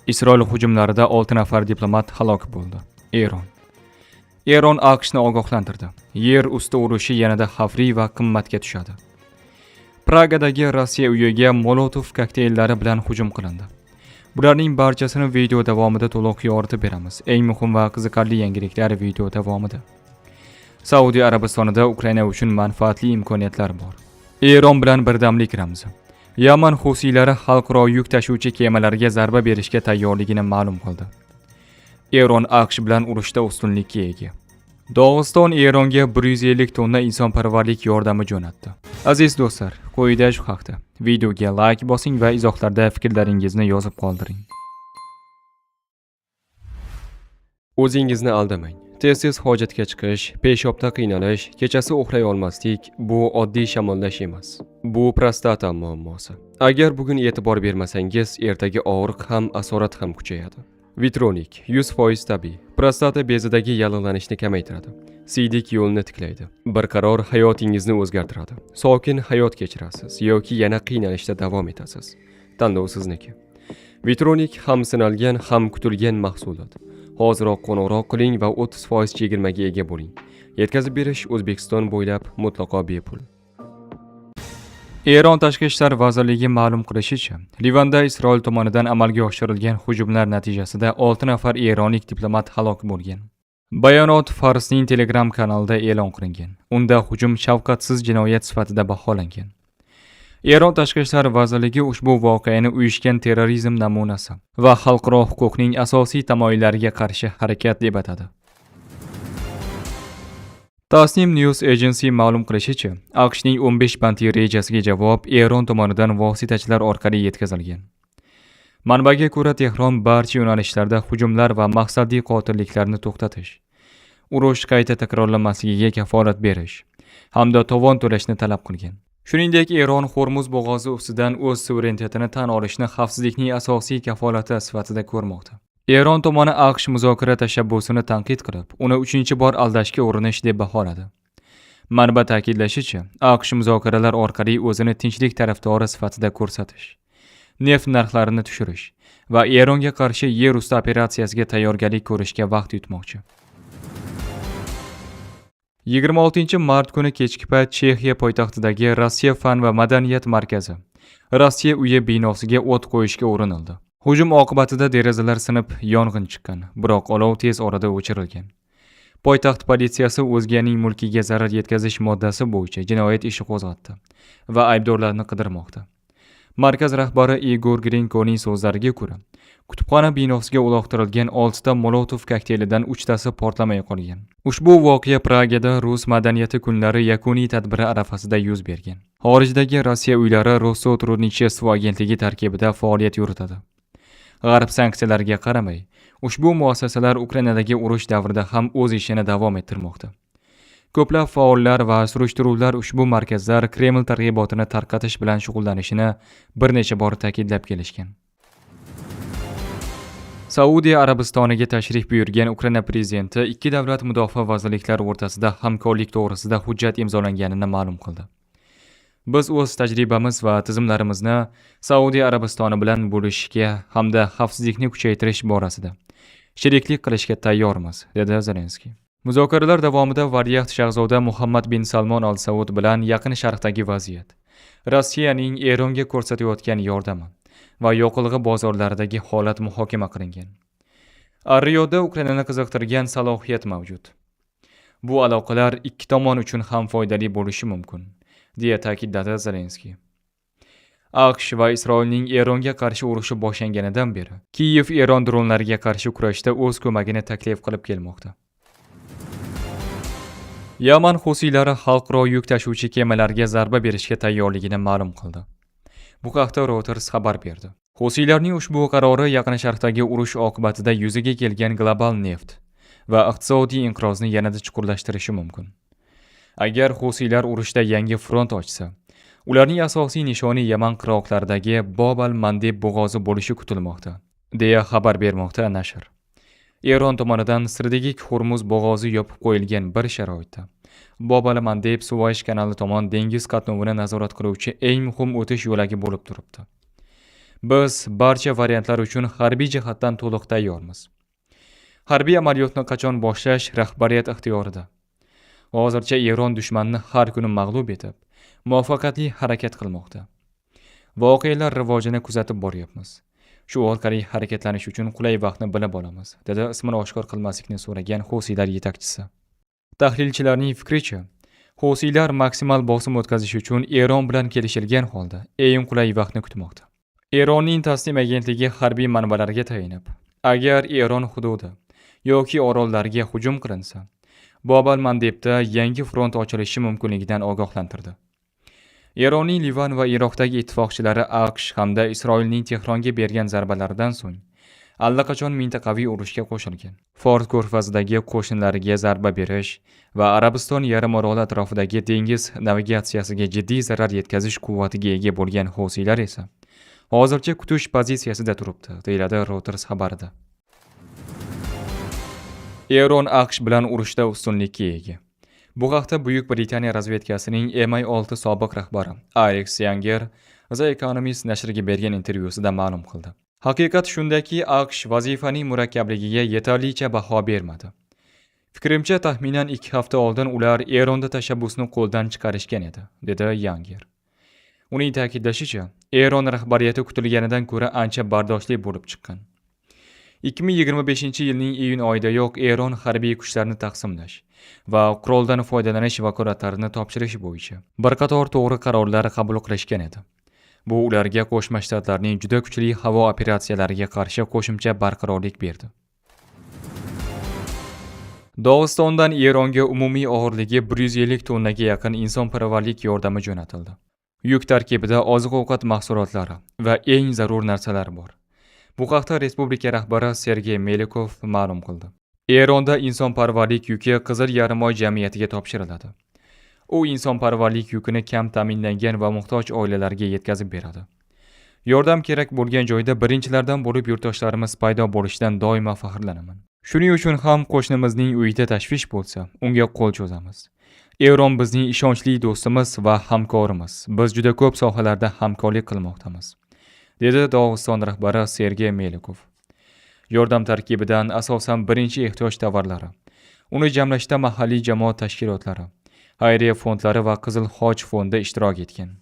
Isroil hujumlarida 6 nafar diplomat halok bo'ldi. Eron AQShni ogohlantirdi. Yer usti urushi yanada xavfli va qimmatga tushadi. Pragadagi Rossiya uyiga Molotov kokteyllari bilan hujum qilindi. Bularning barchasini video davomida to'liq yoritib beramiz. Eng muhim va qiziqarli yangiliklar video davomida. Saudiya Arabistonida Ukraina uchun manfaatli imkoniyatlar bor. Eron bilan birdamlik ramzi. Yaman xususiylari xalqaro yuk tashuvchi kemalarga zarba berishga tayyorligini ma'lum qildi. Eron AQSh bilan urushda ustunlikka ega. Dog'iston Eronga 150 tonna insonparvarlik yordami jo'natdi. Aziz do'stlar, quyida shu haqda videoga like bosing va izohlarda fikrlaringizni yozib qoldiring. O'zingizni aldamang. Tez-tez hojatga chiqish, peshobda qiynalish, kechasi uxlay olmaslik bu oddiy shamollash emas. Bu prostata muammosi. Agar bugun e'tibor bermasangiz, ertaga og'riq ham, asorat ham kuchayadi. Vitronik 100% tabiiy. Prostata bezidagi yallig'lanishni kamaytiradi. Siydik yo'lni tiklaydi. Barqaror hayotingizni o'zgartiradi. Sokin hayot kechirasiz yoki yana qiynalishda davom etasiz. Tanlov sizniki. Vitronik ham sinalgan, ham kutilgan mahsulot. Hoziroq qo'ng'iroq qiling va 30% chegirmaga ega bo'ling. Yetkazib berish O'zbekiston bo'ylab mutlaqo bepul. Eron Tashqi ishlar vazirligi ma'lum qilishicha, Livanda Isroil tomonidan amalga oshirilgan hujumlar natijasida 6 nafar eronlik diplomat halok bo'lgan. Bayonot Farsning Telegram kanalida e'lon qilingan. Unda hujum shafqatsiz jinoyat sifatida baholangan. Eron Tashqi ishlar vazirligi ushbu voqeani uyushgan terrorizm namunasi va xalqaro huquqning asosiy tamoyillariga qarshi harakat deb atadi. Tasnim News Agency ma'lum qilishicha, AQShning 15 bandli rejasiga javob Eron tomonidan vositachilar orqali yetkazilgan. Manbaga ko'ra, Tehron barcha yo'nalishlarda hujumlar va maqsadli qotilliklarni to'xtatish, urush qayta takrorlanmasligiga kafolat berish hamda tovon to'lashni talab qilgan. Shuningdek, Eron Hormuz bo'g'ozi ustidan o'z suverenitetini tan olishni xavfsizlikning asosiy kafolati sifatida ko'rmoqda. Eron tomoni AQSh muzokara tashabbusini tanqid qilib, uni 3-bor aldashga urinish deb baholadi. Manba ta'kidlashicha, AQSh muzokaralar orqali o'zini tinchlik tarafdori sifatida ko'rsatish, neft narxlarini tushirish va Eronga qarshi yer usti operatsiyasiga tayyorgarlik ko'rishga vaqt yutmoqchi. 26 mart kuni kechki payt Chexiya poytaxtidagi Rossiya fan va madaniyat markazi Rossiya uyi binosiga o't qo'yishga urinildi. Hujum oqibatida derazalar sinib, yong'in chiqqan, biroq olov tez orada o'chirilgan. Poytaxt politsiyasi o'zganing mulkiga zarar yetkazish moddasi bo'yicha jinoyat ishi qo'zg'atdi va aybdorlarni qidirmoqda. Markaz rahbari Igor Grinkoning so'zlariga ko'ra, kutubxona binosiga uloqtirilgan 6 ta Molotov kokteylidan 3 tasi portlamay qolgan. Ushbu voqea Pragada Rus madaniyati kunlari yakuniy tadbiri arafasida yuz bergan. Xorijdagi Rossiya uylari Rosotrudnichestvo agentligi tarkibida faoliyat yuritadi. G'arb sanksiyalariga qaramay, ushbu muassasalar Ukrainadagi urush davrida ham o'z ishini davom ettirmoqda. Ko'plab faollar va surishtiruvlar ushbu markazlar Kreml targ'ibotini tarqatish bilan shug'ullanishini bir necha bor ta'kidlab kelishgan. Saudiya Arabistoniga tashrif buyurgan Ukraina prezidenti ikki davlat mudofaa vazirliklari o'rtasida hamkorlik to'g'risida hujjat imzolanganini ma'lum qildi. Biz o'z tajribamiz va tizimlarimizni Saudiya Arabistoni bilan bo'lishishga hamda xavfsizlikni kuchaytirish borasida sheriklik qilishga tayyormiz, dedi Zelenskiy. Muzokaralar davomida Valiahd shahzoda Muhammad bin Salmon Al Saud bilan Yaqin Sharqdagi vaziyat, Rossiyaning Eronga ko'rsatayotgan yordami va yoqilg'i bozorlaridagi holat muhokama qilingan. Ar-Riyodda Ukrainani qiziqtirgan salohiyat mavjud. Bu aloqalar ikki tomon uchun ham foydali bo'lishi mumkin, deya ta'kidladi Zelenskiy. AQSh va Isroilning Eronga qarshi urushi boshlanganidan beri Kiyev Eron dronlariga qarshi kurashda o'z ko'magini taklif qilib kelmoqda. Yaman xususiylari xalqaro yuk tashuvchi kemalarga zarba berishga tayyorligini ma'lum qildi. Bu haqda Reuters xabar berdi. Xusiylarning ushbu qarori Yaqin Sharqdagi urush oqibatida yuzaga kelgan global neft va iqtisodiy inqirozni yanada chuqurlashtirishi mumkin. Agar xusiylar urushda yangi front ochsa, ularning asosiy nishoni Yaman qirg'oqlaridagi Bob al-Mandeb bo'g'ozi bo'lishi kutilmoqda, deya xabar bermoqda nashr. Eron tomonidan strategik Hormuz bo'g'ozi yopib qo'yilgan bir sharoitda Bob al-Mandeb Suvaysh kanali tomon dengiz qatnovini nazorat qiluvchi eng muhim o'tish yo'lagi bo'lib turibdi. Biz barcha variantlar uchun harbiy jihatdan to'liq tayyormiz. Harbiy amaliyotni qachon boshlash rahbariyat ixtiyorida. Hozircha Eron dushmanni har kuni mag'lub etib, muvaffaqiyatli harakat qilmoqda. Voqealar rivojini kuzatib boryapmiz. Shu orqali harakatlanish uchun qulay vaqtni bilib olamiz, dedi ismini oshkor qilmaslikni so'ragan Husiylar yetakchisi. Tahlilchilarning fikricha, Husiylar maksimal bosim o'tkazish uchun Eron bilan kelishilgan holda eng qulay vaqtni kutmoqda. Eronning tasnim agentligi harbiy manbalarga tayanib, agar Eron hududi yoki orollarga hujum qilinsa, Bab al-Mandebda yangi front ochilishi mumkinligidan ogohlantirdi. Eronning Livan va Iroqdagi ittifoqchilari AQSh hamda Isroilning Tehronga bergan zarbalaridan so'ng allaqachon mintaqaviy urushga qo'shilgan. Fors ko'rfazidagi qo'shinlariga zarba berish va Arabiston yarimoroli atrofidagi dengiz navigatsiyasiga jiddiy zarar yetkazish quvvatiga ega bo'lgan Husiylar esa hozircha kutish pozitsiyasida turibdi, deyiladi Reuters xabarida. Eron AQSh bilan urushda ustunlikka ega. Bu haqda Buyuk Britaniya razvedkasining MI6 sobiq rahbari Alex Yanger The Economist nashriga bergan intervyusida ma'lum qildi. Haqiqat shundaki, AQSh vazifaning murakkabligiga yetarlicha baho bermadi. Fikrimcha, taxminan 2 hafta oldin ular Eronda tashabbusni qo'ldan chiqarishgan edi, dedi Yanger. Uning ta'kidlashicha, Eron rahbariyati kutilganidan ko'ra ancha bardoshli bo'lib chiqqan. 2025-yilning iyun oyidayoq Eron harbiy kuchlarini taqsimlash va quroldan foydalanish vakolatlarini topshirish bo'yicha bir qator to'g'ri qarorlar qabul qilishgan edi. Bu ularga Qo'shma Shtatlarning juda kuchli havo operatsiyalariga qarshi qo'shimcha barqarorlik berdi. Dog'istondan Eronga umumiy og'irligi 150 tonnaga yaqin insonparvarlik yordami jo'natildi. Yuk tarkibida oziq-ovqat mahsulotlari va eng zarur narsalar bor. Bu haqda respublika rahbari Sergey Melikov ma'lum qildi. Eronda insonparvarlik yuki Qizil Yarimoy jamiyatiga topshiriladi. U insonparvarlik yukini kam ta'minlangan va muhtoj oilalarga yetkazib beradi. Yordam kerak bo'lgan joyda birinchilardan bo'lib yurtdoshlarimiz paydo bo'lishidan doimo faxrlanaman. Shuning uchun ham qo'shnimizning uyida tashvish bo'lsa, unga qo'l cho'zamiz. Eron bizning ishonchli do'stimiz va hamkorimiz. Biz juda ko'p sohalarda hamkorlik qilmoqdamiz, dedi Dog'iston rahbari Sergey Melikov. Yordam tarkibidan asosan birinchi ehtiyoj tovarlari, uni jamlashda mahalliy jamoat tashkilotlari, xayriya fondlari va Qizil Xoch fondi ishtirok etgan.